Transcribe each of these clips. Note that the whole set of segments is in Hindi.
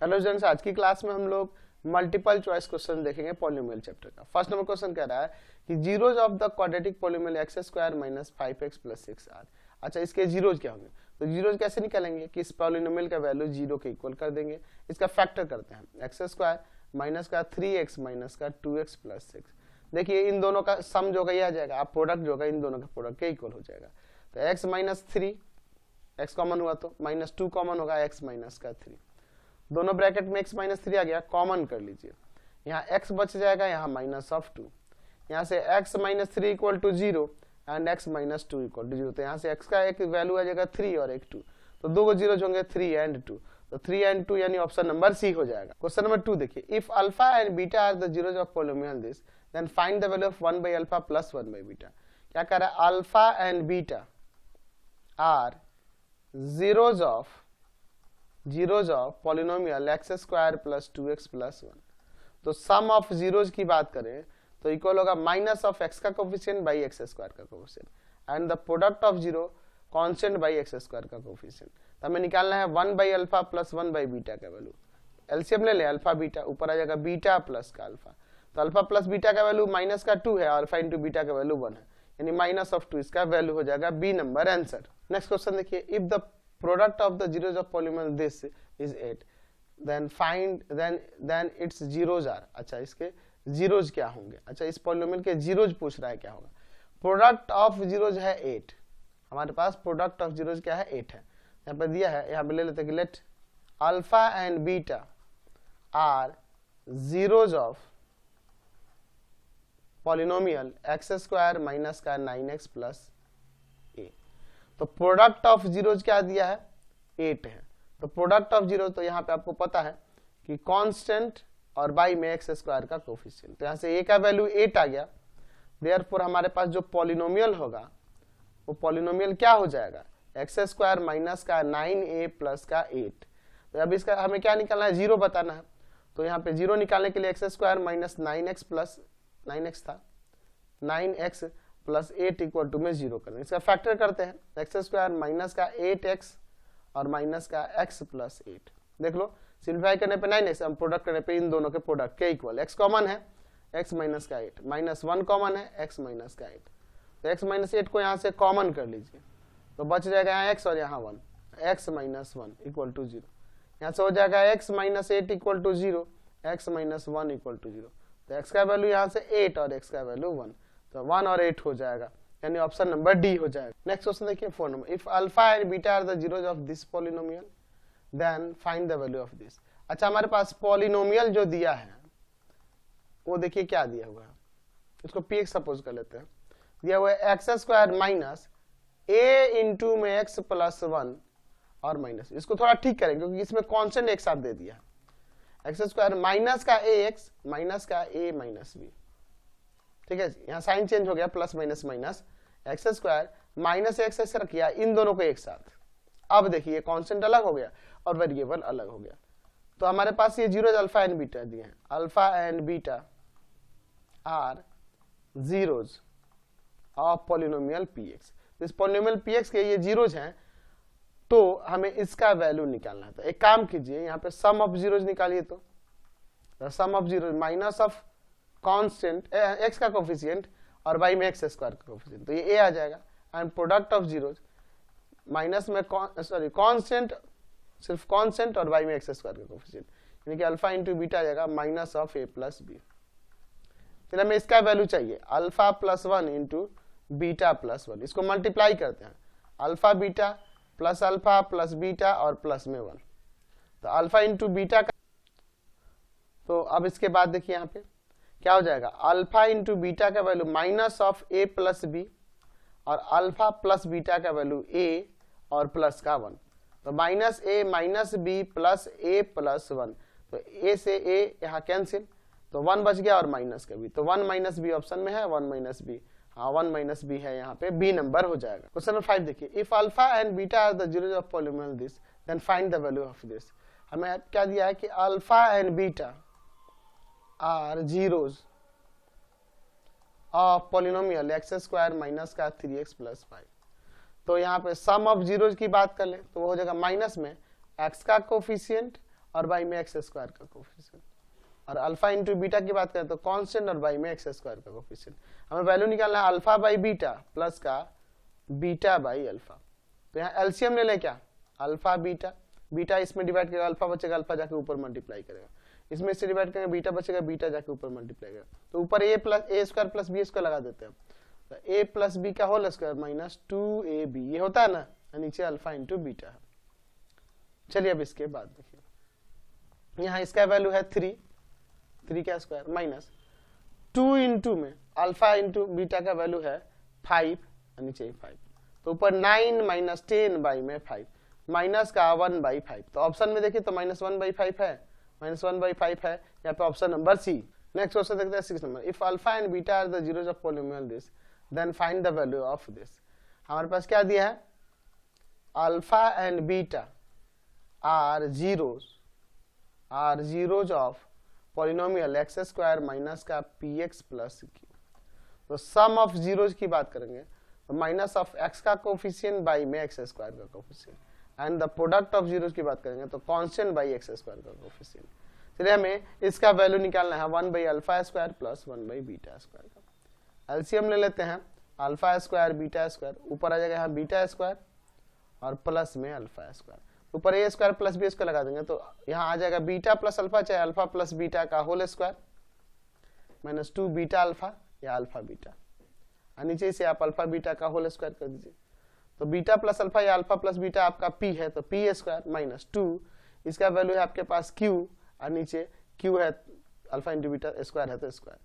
हेलो स्टूडेंट्स, आज की क्लास में हम लोग मल्टीपल चॉइस क्वेश्चन देखेंगे पॉलिनोमियल चैप्टर का। फर्स्ट नंबर क्वेश्चन कह रहा है कि zeros of the quadratic polynomial X square minus 5x plus 6r। अच्छा, इसके जीरोज क्या होंगे? तो जीरोज कैसे निकालेंगे कि इस पॉलिनोमियल का वैल्यू जीरो के इक्वल कर देंगे। इसका फैक्टर करते हैं, एक्स स्क्वायर माइनस का 3x माइनस का 2x प्लस 6। देखिए इन दोनों का सम जो ये आ जाएगा, आप प्रोडक्ट जो होगा इन दोनों का प्रोडक्ट के इक्वल हो जाएगा। तो x माइनस 3, x कॉमन हुआ तो माइनस 2 कॉमन होगा, x माइनस का 3, दोनों ब्रैकेट में x माइनस 3 आ गया, कॉमन कर लीजिए। यहाँ x बच जाएगा, यहाँ माइनस ऑफ 2, यहाँ से x minus 3 equal to 0 and x minus 2 equal to 0। तो यहाँ से x का एक वैल्यू आ जाएगा 3 और एक 2, तो दो जीरो होंगे 3 एंड 2, तो 3 एंड 2 यानी ऑप्शन नंबर सी हो जाएगा। क्वेश्चन नंबर 2 देखिए, if alpha and beta are the zeros of polynomial this then find the value of 1 by alpha plus 1 by beta. क्या कह रहा है? Alpha and beta are zeros of polynomial X square plus 2x plus 1। तो सम ऑफ जीरोज की बात करें तो इक्वल होगा माइनस ऑफ एक्स का कोफिशिएंट बाई एक्स स्क्वायर का coefficient and the product of zero constant by x square का कोफिशिएंट। तो हमें निकालना है 1 by alpha plus 1 by beta का वैल्यू। एलसीएम ले ले, अल्फा बीटा, ऊपर आ जाएगा बीटा प्लस का अल्फा। तो अल्फा प्लस बीटा का वैल्यू माइनस का 2 है, अल्फा इंटू बीटा का वैल्यू 1 है, यानी माइनस ऑफ 2, इसका वैल्यू हो जाएगा B number answer. Next question देखिए, if the product of the zeros of polynomial this is 8 then its zeros are। अच्छा, इसके जीरोज क्या होंगे? अच्छा, इस पॉलिनोमियल के जीरोज पूछ रहा है, क्या होगा? प्रोडक्ट ऑफ जीरोज है 8, हमारे पास प्रोडक्ट ऑफ जीरोज क्या है? 8 है। यहाँ पे दिया है, यहाँ पे ले लेते हैं कि let alpha and beta are zeros of polynomial X square minus का 9x प्लस। तो प्रोडक्ट ऑफ जीरोज क्या दिया है? 8 है। तो प्रोडक्ट ऑफ जीरो, तो यहाँ पे आपको पता है कि कांस्टेंट और बाई में एक्स स्क्वायर का कोफिशिएंट, तो यहाँ से a का वैल्यू 8 आ गया। देयरफॉर हमारे पास जो पॉलिनोमियल होगा वो पॉलिनोमियल क्या हो जाएगा? एक्स स्क्वायर माइनस का 9a प्लस का 8। तो अब इसका हमें क्या निकालना है? जीरो बताना है। तो यहाँ पे जीरो निकालने के लिए x square minus 9x plus 9x था, 9x प्लस 8 इक्वल टू में जीरो करना। इसका फैक्टर करते हैं, एक्स स्क्वायर माइनस का 8x और माइनस का x प्लस 8। देख लो, सिंप्लीफाई करने पे 9x, हम प्रोडक्ट करने पे इन दोनों के प्रोडक्ट के इक्वल। x कॉमन है, x माइनस का 8, माइनस 1 कॉमन है, x माइनस का 8। तो x माइनस 8 को यहाँ से कॉमन कर लीजिए, तो बच जाएगा यहाँ x और यहाँ 1, x माइनस 1 इक्वल टू 0। यहाँ से हो जाएगा x minus 8 equal to 0, x minus 1 equal to 0। तो x का वैल्यू यहाँ से 8 और x का वैल्यू 1, तो 1 और 8 हो जाएगा, यानी ऑप्शन नंबर डी हो जाएगा। नेक्स्ट क्वेश्चन देखिए 4 नंबर, if alpha and beta are the zeros of this polynomial then find the value of this. अच्छा, हमारे पास पॉलिनोमियल जो दिया है वो देखिए क्या दिया हुआ है, इसको px सपोज कर लेते हैं। दिया हुआ है X square minus a into में x प्लस 1 और माइनस, इसको थोड़ा ठीक करेंगे क्योंकि इसमें कॉन्स्टेंट एक साथ दे दिया है। एक्स स्क्वायर माइनस का ax माइनस का a माइनस b, ठीक है, यहाँ साइन चेंज हो गया, plus minus minus, x square minus x ऐसे रखिए, इन दोनों को एक साथ। अब देखिए कांस्टेंट अलग हो गया और वेरिएबल अलग हो गया। तो हमारे पास ये जीरोज अल्फा एंड बीटा दिए हैं, alpha and beta are zeros of polynomial px। इस पॉलिनोमियल px के ये जीरोज हैं, तो हमें इसका वैल्यू निकालना है। तो एक काम कीजिए, यहाँ पे सम ऑफ जीरोज निकालिए। तो sum of zeros minus of constant x का कोफिशिएंट और y में x स्क्वायर का कोफिशिएंट, तो ये a आ जाएगा। And product of zeros minus में कांस्टेंट, सिर्फ कांस्टेंट और y में x स्क्वायर का कोफिशिएंट, यानी कि अल्फा इंटू बीटा आ जाएगा minus of a plus b। फिर हमें इसका वैल्यू चाहिए alpha plus 1 into beta plus 1, इसको मल्टीप्लाई करते हैं, अल्फा बीटा प्लस बीटा और प्लस में 1, तो अल्फा इंटू बीटा का। तो अब इसके बाद देखिए यहाँ पे क्या हो जाएगा, अल्फा इंटू बीटा का value minus of a plus B और अल्फा प्लस बीटा का वैल्यू a और प्लस का 1, तो minus a minus b plus a plus 1, तो a से a यहाँ कैंसिल, तो 1 बच गया और माइनस का b, तो 1 माइनस b ऑप्शन में है, 1 माइनस b, हाँ 1 माइनस b है, यहाँ पे b नंबर हो जाएगा। क्वेश्चन नंबर 5 देखिए, if alpha and beta are the zeros of polynomial this then find the value of this. हमें क्या दिया है कि alpha and beta are zeros of polynomial X square minus का 3x प्लस 5। तो यहाँ पे सम ऑफ जीरोज की बात कर ले तो वो हो जाएगा माइनस में x का कोफिशिएंट और y में एक्स स्क्वायर का कोफिशिएंट। और अल्फा इंटू बीटा की बात करें तो कांस्टेंट और y में एक्स स्क्वायर का कोफिशिएंट। हमें वैल्यू निकालना है अल्फा बाई बीटा प्लस का बीटा बाई अल्फा। तो यहाँ एलसीएम ले लें क्या, अल्फा बीटा, बीटा इसमें डिवाइड करेगा अल्फा बचेगा, अल्फा जाके ऊपर मल्टीप्लाई करेगा, इसमें से डिवाइड करेंगे बीटा बचेगा, बीटा जाके ऊपर मल्टीप्लाई करेगा। तो ऊपर A square plus B square लगा देते हैं, तो ए प्लस बी का होल स्क्वायर माइनस 2ab ये होता है ना, नीचे अल्फा इंटू बीटा है। चलिए अब इसके बाद देखिए यहाँ इसका वैल्यू है 3 का स्क्वायर माइनस 2 इंटू में अल्फा इंटू बीटा का वैल्यू है 5 नीचे 5, तो ऊपर 9 माइनस 10 बाई में 5 माइनस का 1/5। तो ऑप्शन में देखिए तो -1/5 है, -1/5 है यहाँ पे option number C. Next question देखते हैं 6 नंबर। If alpha and beta are the zeros of polynomial this then find the value of this. हमारे पास क्या दिया है, alpha and beta are zeros of polynomial X square minus का px प्लस q। तो सम ऑफ जीरोस की बात करेंगे तो माइनस ऑफ एक्स का कोफिशिएंट बाई में एक्स स्क्वायर का coefficient, and the product of zeros की बात करेंगे तो कांस्टेंट बाई एक्स स्क्वायर का कोफिशिएंट। चलिए हमें इसका वैल्यू निकालना है 1/अल्फा स्क्वायर प्लस 1/बीटा स्क्वायर का। एलसीएम ले लेते हैं अल्फा स्क्वायर बीटा स्क्वायर, ऊपर आ जाएगा यहाँ बीटा स्क्वायर और प्लस में अल्फा स्क्वायर, ऊपर A square plus B square लगा देंगे तो यहाँ आ जाएगा बीटा प्लस अल्फा चाहे अल्फा प्लस बीटा का whole square minus 2 beta alpha या अल्फा बीटा, और नीचे से आप अल्फा बीटा का होल स्क्वायर कर दीजिए। तो बीटा प्लस अल्फा या अल्फा प्लस बीटा आपका p है तो p स्क्वायर माइनस 2, इसका वैल्यू है आपके पास q और नीचे q है अल्फा इंटू बीटा स्क्वायर है तो स्क्वायर,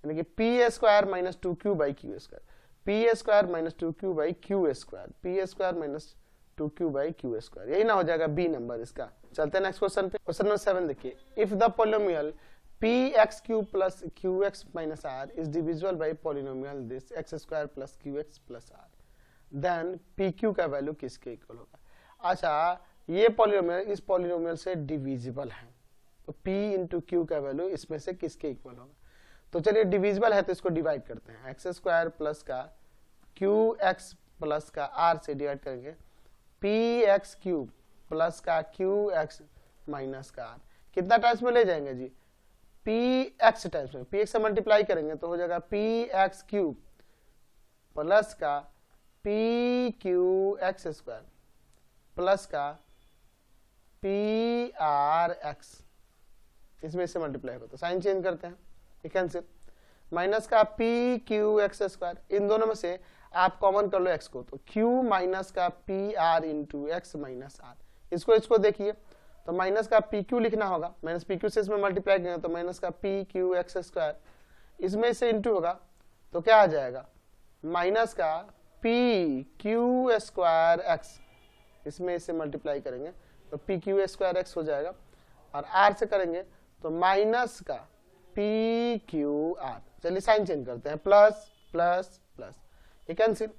यानी कि p square minus 2q by q square, p square minus 2q by q square, p square minus 2q by q square, यही ना हो जाएगा बी नंबर इसका। चलते हैं नेक्स्ट क्वेश्चन पे। क्वेश्चन नंबर 7 देखिए। If the polynomial px³ plus qx minus r is divisible by polynomial this x square plus qx plus r, then pq का वैल्यू किसके इक्वल होगा। अच्छा ये पॉलिनोमियल इस पॉलिनोमियल से डिविजिबल है तो p इंटू q का वैल्यू इसमें से किसके इक्वल होगा। तो चलिए डिविजिबल है तो इसको डिवाइड करते हैं, एक्स स्क्वायर प्लस का qx प्लस का r से डिवाइड करेंगे px³ प्लस का qx माइनस का r, कितना टाइम्स में ले जाएंगे जी, px टाइम्स में, px से मल्टीप्लाई करेंगे तो हो जाएगा px³ प्लस का pqx स्क्वायर प्लस का prx, इसमें से मल्टीप्लाई होता है, साइन चेंज करते हैं, ये कैंसिल, माइनस का pqx स्क्वायर, इन दोनों में से आप कॉमन कर लो x को तो q माइनस का pr into x minus r, इसको देखिए तो माइनस का pq लिखना होगा, माइनस pq से इसमें मल्टीप्लाई करेंगे तो माइनस का pqx स्क्वायर, इसमें से इंटू होगा तो क्या आ जाएगा माइनस का pq स्क्वायर x, इसमें इसे मल्टीप्लाई करेंगे तो pq स्क्वायर x हो जाएगा, और r से करेंगे तो माइनस का pqr। चलिए साइन चेंज करते हैं, प्लस प्लस प्लस, ये कैंसिल,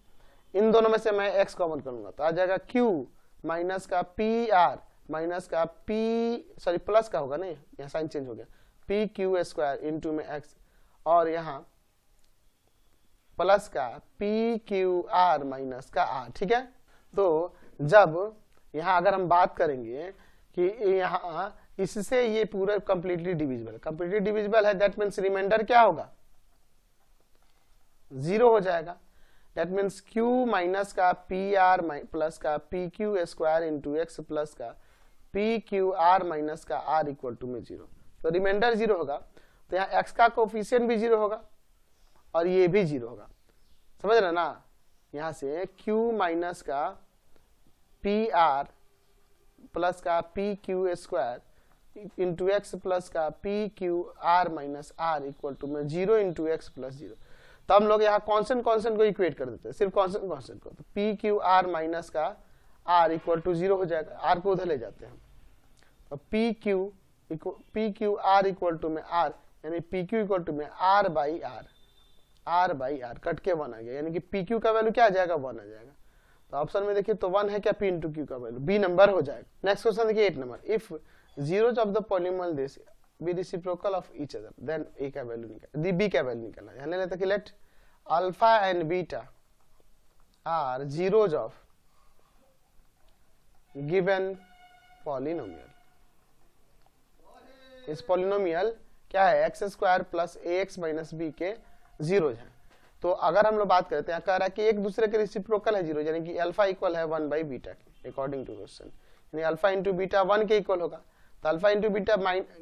इन दोनों में से मैं x कॉमन करूंगा तो आ जाएगा q माइनस का pr माइनस का प्लस का होगा नहीं, यहाँ साइन चेंज हो गया, pq स्क्वायर इंटू में x और यहाँ प्लस का pqr माइनस का r, ठीक है। तो जब यहाँ अगर हम बात करेंगे कि यहाँ इससे ये पूरा कंप्लीटली डिविजिबल है, दैट मीन्स रिमाइंडर क्या होगा 0 हो जाएगा, दैट मीन्स q माइनस का pr प्लस का pq square into x plus का pqr माइनस का r इक्वल टू में 0, तो रिमाइंडर 0 होगा, तो यहाँ x का कोफिशिएंट भी 0 होगा और ये भी 0 होगा, समझ रहे ना। यहाँ से q माइनस का pr प्लस का pq square into x plus का pqr minus r equal to में 0 इंटू एक्स प्लस 0, तो हम लोग यहाँ कांस्टेंट को इक्वेट कर देते हैं, सिर्फ कांस्टेंट को, तो pqr माइनस का r इक्वल टू 0 हो जाएगा, r को उधर ले जाते हैं, तो pqr इक्वल टू में r, यानी pq इक्वल टू में r बाई r कट के 1 आ गया, यानी कि pq का वैल्यू क्या आ जाएगा 1 आ जाएगा। तो ऑप्शन में देखिए तो 1 है क्या, p इंटू q का वैल्यू बी नंबर हो जाएगा। नेक्स्ट क्वेश्चन देखिए 8 नंबर। If zeros of the polynomial this be reciprocal of each other then a का वैल्यू निकाल, b का वैल्यू निकालना है। यानी लेते कि let alpha and beta are zeros of given polynomial, इस पॉलिनोमियल क्या है X square plus A X minus B के जीरोज हैं। तो अगर हम लोग बात करते हैं, कह रहा है कि एक दूसरे के रेसिप्रोकल है जीरो, यानी कि अल्फा इक्वल है 1 बाई बीटा के अकॉर्डिंग टू क्वेश्चन, यानी अल्फा इंटू बीटा 1 के इक्वल होगा। तो अल्फा इंटू बीटा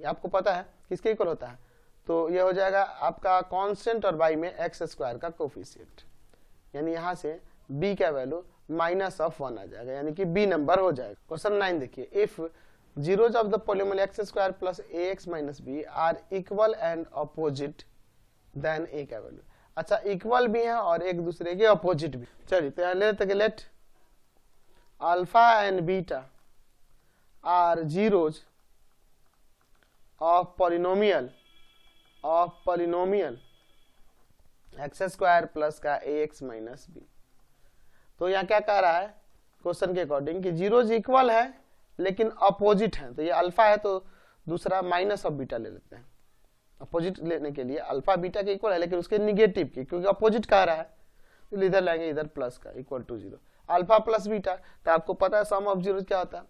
आपको पता है किसके इक्वल होता है, तो ये हो जाएगा आपका कांस्टेंट और बाई में एक्स स्क्वायर का कोफिशिएंट, यानी यहाँ से b का वैल्यू -1 आ जाएगा, यानी कि b नंबर हो जाएगा। क्वेश्चन 9 देखिए, if zeros of the polynomial x square plus ax minus b are equal and opposite then a का वैल्यू। अच्छा, इक्वल भी है और एक दूसरे के अपोजिट भी। चलिए तो यहाँ ले लेते हैं, let alpha and beta are zeros of polynomial X square plus का ए एक्स माइनस बी। तो यहाँ क्या कह रहा है क्वेश्चन के अकॉर्डिंग कि जीरोज इक्वल है लेकिन अपोजिट है। तो ये अल्फा है तो दूसरा माइनस ऑफ बीटा ले लेते हैं। अपोजिट लेने के लिए अल्फा बीटा के इक्वल है लेकिन उसके निगेटिव के, क्योंकि अपोजिट कह रहा है तो इधर लाएंगे, इधर प्लस का equal to 0। Alpha plus beta, तो आपको पता है सम ऑफ जीरोज क्या होता है,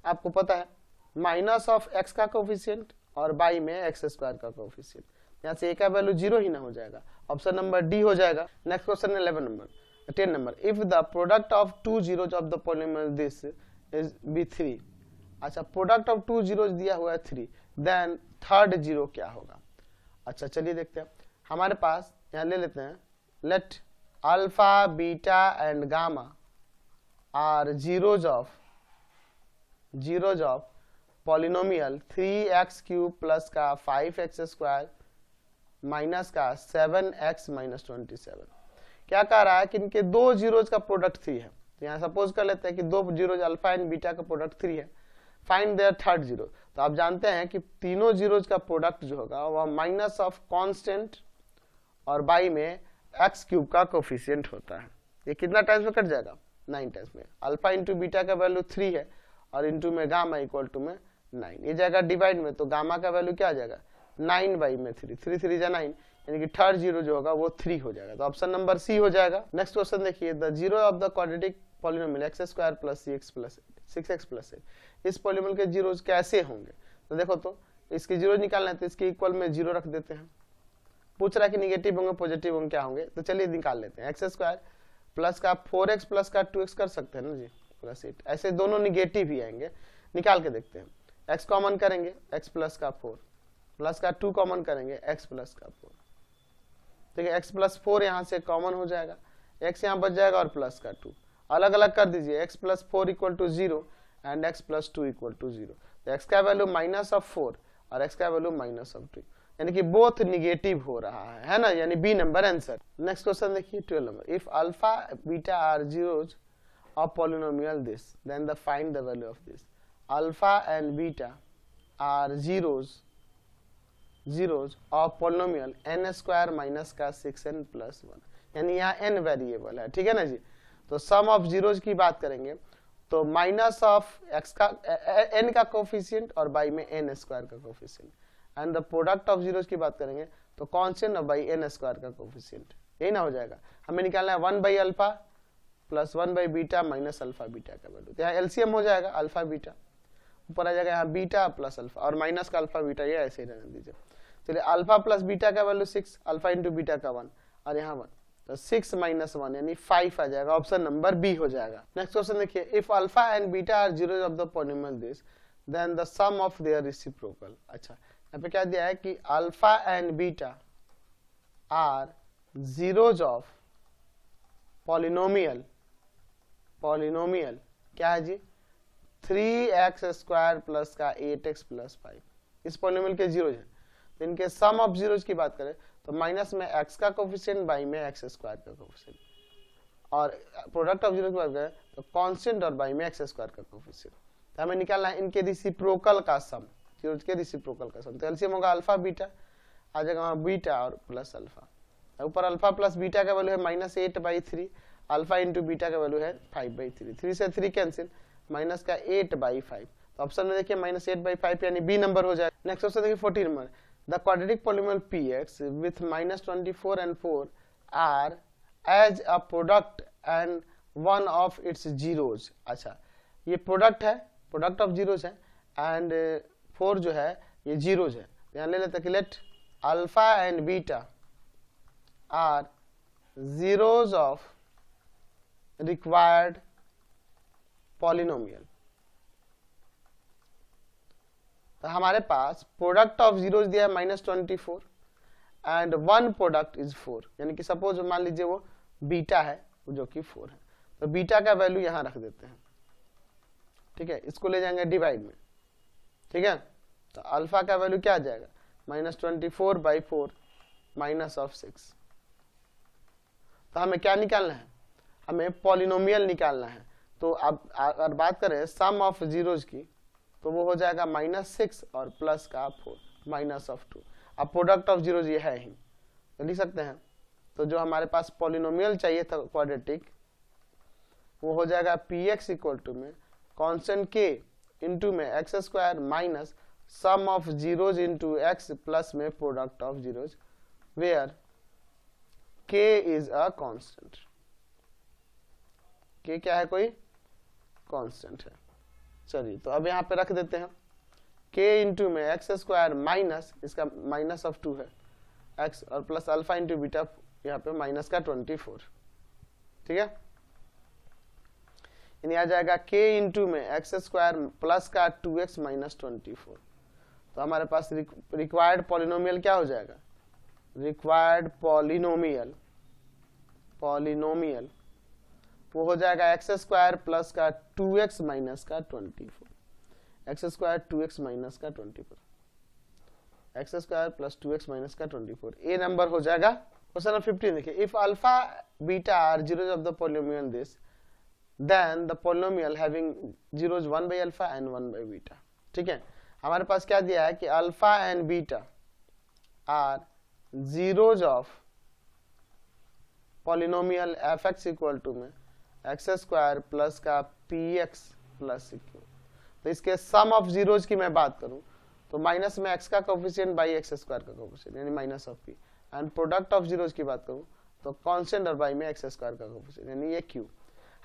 आपको पता है माइनस ऑफ एक्स का कोफिशिएंट और बाई में एक्स स्क्वायर का कोफिशिएंट। यहाँ से ए का वैल्यू 0 ही ना हो जाएगा, ऑप्शन नंबर डी हो जाएगा। Next question 10 number, if the product of two zeros of the polynomial this is be 3। अच्छा, प्रोडक्ट ऑफ टू जीरोज दिया हुआ है 3, देन थर्ड जीरो क्या होगा। अच्छा चलिए देखते हैं, हमारे पास यहाँ ले लेते हैं, let alpha beta and gamma are zeros of polynomial 3x³ plus का 5x स्क्वायर माइनस का 7x माइनस 27। क्या कह रहा है कि इनके दो जीरोज का प्रोडक्ट 3 है। तो यहाँ सपोज कर लेते हैं कि दो जीरोज अल्फा एंड बीटा का प्रोडक्ट 3 है, फाइंड देयर थर्ड जीरो। तो आप जानते हैं कि तीनों जीरोज का प्रोडक्ट जो होगा वह माइनस ऑफ कांस्टेंट और बाई में x³ का कोफिशिएंट होता है। ये कितना टाइम्स में कट जाएगा, 9 टाइम्स में। अल्फा इंटू बीटा का वैल्यू 3 है और इंटू में गामा इक्वल टू में 9, ये जाएगा डिवाइड में, तो गामा का वैल्यू क्या आ जाएगा 9 बाई में 3, 3 3 जा 9, यानी कि थर्ड जीरो जो होगा वो 3 हो जाएगा। तो ऑप्शन नंबर सी हो जाएगा। नेक्स्ट क्वेश्चन देखिए, the zero of the quadratic polynomial X square plus 6x plus 8, इस पॉलिनोमियल के जीरोज कैसे होंगे। तो देखो, तो इसके जीरो निकालना है तो इसके इक्वल में 0 रख देते हैं। पूछ रहा है कि निगेटिव होंगे पॉजिटिव होंगे क्या होंगे, तो चलिए निकाल लेते हैं। एक्स स्क्वायर प्लस का 4x प्लस का 2x कर सकते हैं ना जी, प्लस 8, ऐसे दोनों निगेटिव ही आएंगे। निकाल के देखते हैं, x कॉमन करेंगे x प्लस का 4 प्लस का 2 कॉमन करेंगे x प्लस का 4। देखिए x प्लस 4 यहाँ से कॉमन हो जाएगा, x यहाँ बच जाएगा और प्लस का 2 अलग अलग कर दीजिए, x plus 4 equal to 0 and x plus 2 equal to 0। तो x का वैल्यू माइनस ऑफ 4 और x का वैल्यू माइनस ऑफ 2, यानी कि बोथ निगेटिव हो रहा है ना, यानी B number answer. Next question देखिए 12 number, if alpha beta are zeros of polynomial this then the find the value of this. Alpha and beta are zeros of polynomial n square minus का 6n प्लस 1, यानी यहाँ n वेरिएबल है, ठीक है ना जी। तो सम ऑफ जीरोज की बात करेंगे तो माइनस ऑफ x का n का कोफिशिएंट और बाई में n स्क्वायर का coefficient, and the product of zeros की बात करेंगे तो कांस्टेंट और बाई n स्क्वायर का कोफिशिएंट, यही ना हो जाएगा। हमें निकालना है 1 by alpha plus 1 by beta minus alpha beta का वैल्यू। तो यहाँ एलसीएम हो जाएगा अल्फा बीटा, ऊपर आ जाएगा यहाँ बीटा प्लस अल्फा और माइनस का अल्फा बीटा, ये ऐसे ही रहने दीजिए। चलिए अल्फा प्लस बीटा का वैल्यू 6, अल्फा इंटू बीटा का 1 और यहाँ 1, तो 6 माइनस 1 यानी 5 आ जाएगा, ऑप्शन नंबर बी हो जाएगा। नेक्स्ट क्वेश्चन देखिए, if alpha and beta are zeros of the polynomial this then the sum of their reciprocal. अच्छा, यहाँ पे क्या दिया है कि alpha and beta are zeros of polynomial क्या है जी 3x स्क्वायर प्लस का 8x प्लस 5, इस पॉलिनोमियल के जीरोज हैं। तो इनके सम ऑफ जीरोज की बात करें तो माइनस में x का कोफिशिएंट बाई में x स्क्वायर का कोफिशिएंट, और प्रोडक्ट ऑफ जीरोज की बात करें तो कांस्टेंट और बाई में x स्क्वायर का कोफिशिएंट। तो हमें निकालना है इनके रेसिप्रोकल का सम, जीरोज के रेसिप्रोकल का सम। तो एलसीएम होगा अल्फा बीटा, आ जाएगा वहाँ बीटा और प्लस अल्फा, ऊपर अल्फा प्लस बीटा का वैल्यू है -8/3, अल्फा इंटू बीटा का वैल्यू है 5/3, 3 से 3 कैंसिल, माइनस का 8/5। तो ऑप्शन में देखिए -8/5 यानी बी नंबर हो जाए। नेक्स्ट क्वेश्चन देखिए 14 number, the quadratic polynomial px with -24 and 4 are as a product and one of its zeros। अच्छा, ये प्रोडक्ट है, प्रोडक्ट ऑफ जीरोज है, एंड 4 जो है ये जीरोज है, यहाँ ले लेते हैं कि let alpha and beta are zeros of required polynomial. तो हमारे पास प्रोडक्ट ऑफ जीरोज दिया है -24 एंड वन प्रोडक्ट इज 4, यानी कि सपोज मान लीजिए वो बीटा है जो कि 4 है, तो बीटा का वैल्यू यहां रख देते हैं, ठीक है, इसको ले जाएंगे डिवाइड में, ठीक है, तो अल्फा का वैल्यू क्या आ जाएगा -24/4 -6। तो हमें क्या निकालना है, हमें पॉलिनोमियल निकालना है। तो अब अगर बात करें सम ऑफ जीरोज की तो वो हो जाएगा -6 और प्लस का 4 -2। अब प्रोडक्ट ऑफ जीरोज ये है ही, तो लिख सकते हैं। तो जो हमारे पास पॉलिनोमियल चाहिए था क्वाड्रेटिक, वो हो जाएगा px इक्वल टू में कांस्टेंट k इंटू में x square minus sum of zeros into x plus में product of zeros where k is a constant. k क्या है, कोई कांस्टेंट है। चलिए तो अब यहाँ पे रख देते हैं k इंटू में एक्स स्क्वायर माइनस इसका -2 है x और प्लस अल्फा इंटू बीटा यहाँ पे -24, ठीक है, यानी आ जाएगा k इंटू में एक्स स्क्वायर प्लस का 2x -24। तो हमारे पास रिक्वायर्ड पॉलिनोमियल क्या हो जाएगा, रिक्वायर्ड पॉलिनोमियल वो हो जाएगा एक्स स्क्वायर प्लस का 2x माइनस का 24, एक्स स्क्वायर 2x माइनस का 24, x square plus 2x minus का 24। ए नंबर हो जाएगा। क्वेश्चन नंबर 15 देखिए, if alpha beta are zeros of the polynomial this then the polynomial having zeros 1/अल्फा एंड 1/बीटा। ठीक है, हमारे पास क्या दिया है कि alpha and beta are zeros of polynomial f x equal to में एक्स स्क्वायर प्लस का पी एक्स प्लस क्यू। तो इसके सम ऑफ जीरोज की मैं बात करूं तो माइनस में एक्स का कोफिशिएंट बाई एक्स स्क्वायर का कोफिशिएंट यानी minus of P, and product of zeros की बात करूं तो कांस्टेंट और बाई में एक्स स्क्वायर का कोफिशिएंट यानी ये क्यू।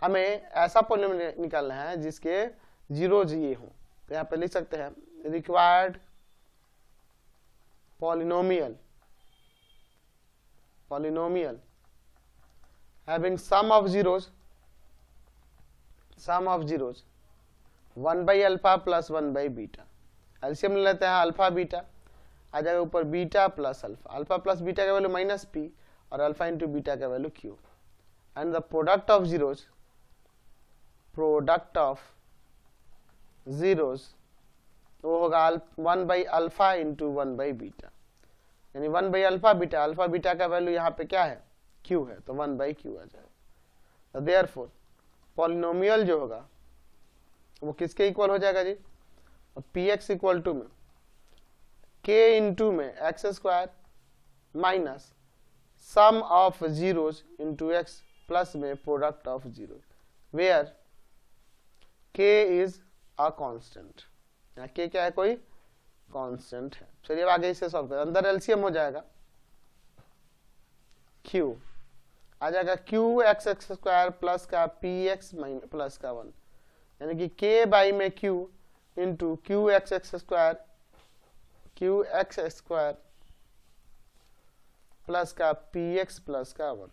हमें ऐसा पॉलिनोमियल निकालना है जिसके जीरोज ये हो, तो यहाँ पे लिख सकते हैं required polynomial having sum of zeros 1/अल्फा प्लस 1/बीटा। एलसीएम ले लेते हैं अल्फा बीटा, आ जाएगा ऊपर beta plus alpha, alpha plus beta का वैल्यू माइनस पी और अल्फा इंटू बीटा का value q, and the product of zeros वो होगा 1/अल्फा इंटू 1/बीटा यानी 1/अल्फा बीटा, अल्फा बीटा का वैल्यू यहाँ पे क्या है क्यू है, तो 1/क्यू आ जाएगा। देयरफॉर पॉलिनोमियल जो होगा वो किसके इक्वल हो जाएगा जी, पी एक्स इक्वल टू में k इंटू में x square minus sum of zeros into x plus में product of zeros where k is a constant. यहाँ k क्या है, कोई कांस्टेंट है। चलिए अब आगे इसे सॉल्व करें, अंदर एलसीएम हो जाएगा q आ जाएगा क्यू एक्स स्क्वायर प्लस का पी एक्स प्लस का 1 यानी कि k बाई में q into Q x square plus का पी एक्स प्लस का 1।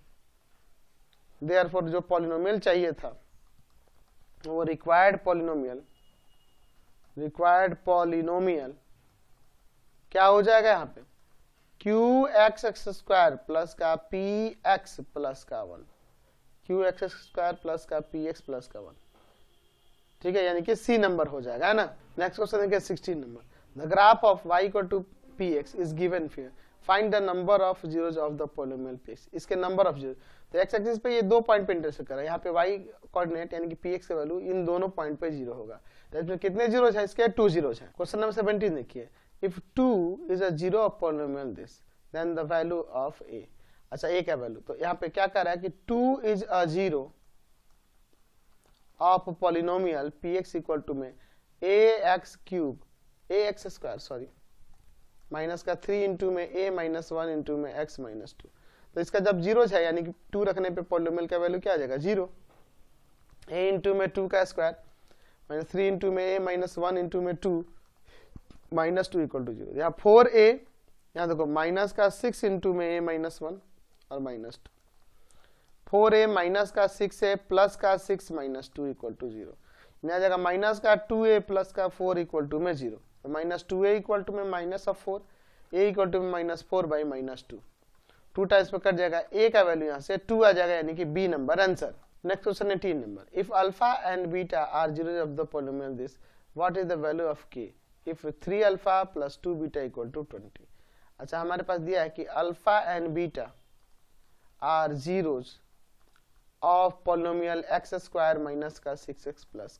देयरफॉर जो पॉलिनोमियल चाहिए था वो रिक्वायर्ड पॉलिनोमियल क्या हो जाएगा यहाँ पे क्यू एक्स स्क्वायर प्लस का पी एक्स प्लस का 1, क्यू एक्स स्क्वायर प्लस का पी एक्स प्लस का 1। ठीक है, यानी कि सी नंबर हो जाएगा, है ना। नेक्स्ट क्वेश्चन देखिए 16 number, the graph of y equal to P X is given here, find the number of zeros of the polynomial PX. इसके नंबर ऑफ जीरो, तो एक्स एक्सिस पे ये दो पॉइंट पे इंटरसेक्ट कर रहा है, यहाँ पे y कोऑर्डिनेट यानी कि px का वैल्यू इन दोनों पॉइंट पे 0 होगा। तो इसमें कितने जीरोज है, इसके 2 जीरोज है। क्वेश्चन नंबर 17 देखिए, if 2 is a zero of polynomial this then the value of a। अच्छा a का वैल्यू, तो यहाँ पे क्या कर रहा है कि 2 is a zero of polynomial px equal to में ax स्क्वायर सॉरी माइनस का 3 इंटू में a माइनस 1 इंटू में x माइनस 2। तो इसका जब जीरोज है यानी कि 2 रखने पे पॉलिनोमियल का वैल्यू क्या आ जाएगा 0, a इंटू में 2 का स्क्वायर माइनस 3 इंटू में a माइनस 1 इंटू में 2 -2 इक्वल टू 0। यहाँ 4a, यहाँ देखो माइनस का 6 इंटू में a -1 और -2, 4a माइनस का 6a प्लस का 6 -2 इक्वल टू 0। यहाँ जाएगा माइनस का 2a प्लस का 4 इक्वल टू में 0, तो -2a इक्वल टू में -4, a इक्वल टू में -4 बाई -2, 2 टाइम्स में कट जाएगा, a का वैल्यू यहाँ से 2 आ जाएगा, यानी कि b number answer. Next question है 3 number, if alpha and beta are zeros of the polynomial this, what is the value of k if 3 alpha plus 2 beta equal to 20। अच्छा, हमारे पास दिया है कि alpha and beta are zeros of polynomial X square minus का 6x प्लस।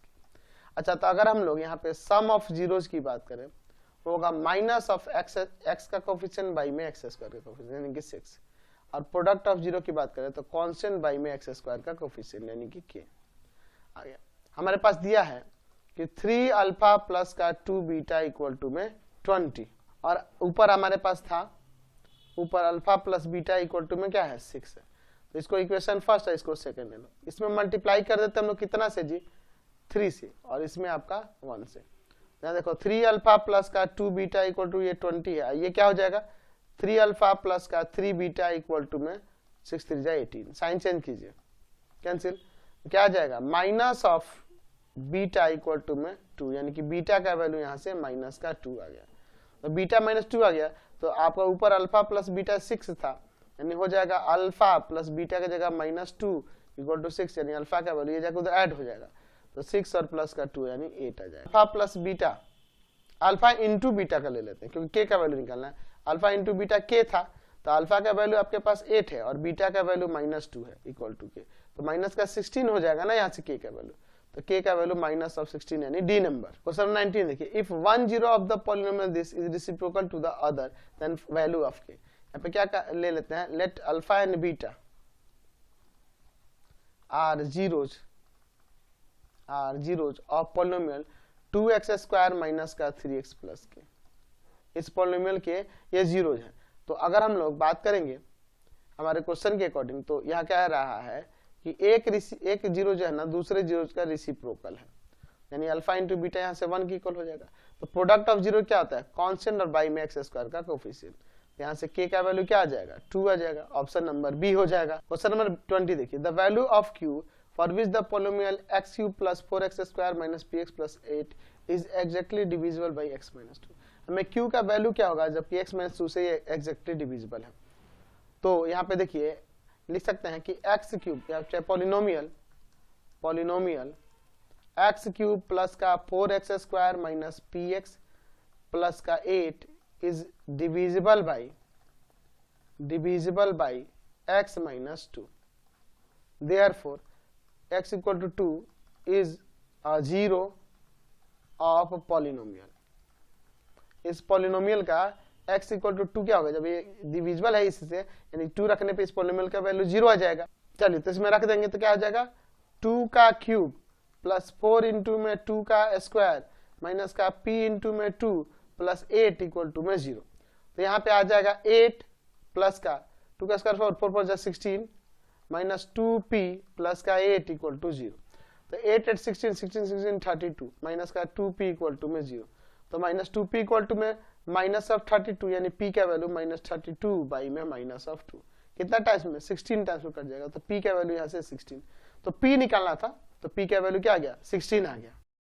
अच्छा, तो अगर हम लोग यहाँ पे सम ऑफ जीरोज की बात करें, वो होगा माइनस ऑफ एक्स का कोफिशिएंट बाई में एक्स स्क्वायर का कोफिशिएंट यानी कि 6, और प्रोडक्ट ऑफ जीरो की बात करें तो कांस्टेंट बाई में एक्स स्क्वायर का कोफिशिएंट यानी कि k आ गया। हमारे पास दिया है कि 3 अल्फा प्लस का 2 बीटा इक्वल टू में 20, और ऊपर हमारे पास था, ऊपर alpha plus beta equal to में क्या है 6 है, तो इसको इक्वेशन फर्स्ट है, इसको सेकंड ले लो। इसमें मल्टीप्लाई कर देते हम लोग कितना से जी, 3 से, और इसमें आपका 1 से। यहाँ देखो 3 अल्फा प्लस का 2 बीटा इक्वल टू ये 20 है, ये क्या हो जाएगा 3 अल्फा प्लस का 3 बीटा इक्वल टू में 6 3 जा 18, साइन चेंज कीजिए, कैंसिल, क्या आ जाएगा minus of beta equal to में 2, यानी कि बीटा का वैल्यू यहाँ से माइनस का 2 आ गया, तो बीटा -2 आ गया, तो आपका ऊपर अल्फा प्लस बीटा 6 था, यानी हो जाएगा अल्फा प्लस बीटा की जगह -2 इक्वल टू 6, यानी अल्फा का वैल्यू ये जाकर उधर ऐड हो जाएगा, तो 6 और प्लस का 2 यानी 8 आ जाएगा। Alpha plus beta, alpha into beta का ले लेते हैं क्योंकि k का वैल्यू निकालना है, अल्फा इंटू बीटा k था, तो अल्फा का वैल्यू आपके पास 8 है और बीटा का वैल्यू -2 है इक्वल टू k, तो माइनस का 16 हो जाएगा ना यहाँ से k का वैल्यू, तो k का वैल्यू माइनस ऑफ 16 यानी डी नंबर। क्वेश्चन 19 देखिए, if one zero of the polynomial this is reciprocal to the other then value of k। यहाँ पे क्या ले लेते हैं, let alpha and beta are zeros of polynomial 2x square minus का 3x प्लस k। इस पॉलिनोमियल के ये जीरोज हैं, तो अगर हम लोग बात करेंगे हमारे क्वेश्चन के अकॉर्डिंग, तो यहाँ क्या रहा है कि एक जीरो जो है ना दूसरे जीरो का रेसिप्रोकल है, यानी अल्फा इंटू बीटा यहाँ से 1 की इक्वल हो जाएगा, तो प्रोडक्ट ऑफ जीरो क्या होता है कांस्टेंट और बाई में एक्स स्क्वायर का कोफिशिएंट, यहाँ से k का वैल्यू क्या आ जाएगा 2 आ जाएगा, ऑप्शन नंबर बी हो जाएगा। क्वेश्चन नंबर 20 देखिए, the value of q for which the polynomial x cube plus 4x square minus px plus 8 is exactly divisible by x minus 2। हमें q का वैल्यू क्या होगा जबकि x minus 2 से ये exactly divisible है, तो यहाँ पे देखिए लिख सकते हैं कि x क्यूब या चाहे पॉलिनोमियल x क्यूब प्लस का 4x square minus px plus का 8 is divisible by x minus 2, therefore x equal to 2 is a zero of polynomial। इस पॉलिनोमियल का x equal to 2 क्या होगा, जब ये डिविजिबल है इससे, यानी 2 रखने पे इस पॉलिनोमियल का वैल्यू 0 आ जाएगा। चलिए तो इसमें रख देंगे तो क्या आ जाएगा 2 का क्यूब प्लस 4 इंटू में 2 का स्क्वायर माइनस का p इंटू में 2 प्लस 8 इक्वल टू में 0। तो यहाँ पे आ जाएगा 8 प्लस का 2 का स्क्वायर 4 4 16 माइनस 2p प्लस का 8 इक्वल टू 0, तो 8 8 16 16 16 32 माइनस का 2p इक्वल टू में 0, तो माइनस 2p इक्वल टू में माइनस ऑफ 32 यानी p का वैल्यू माइनस 32 बाई में माइनस ऑफ 2, कितना टाइम्स में 16 टाइम्स में कट जाएगा, तो p का वैल्यू यहाँ से 16, तो p निकालना था तो p का वैल्यू क्या आ गया 16 आ गया।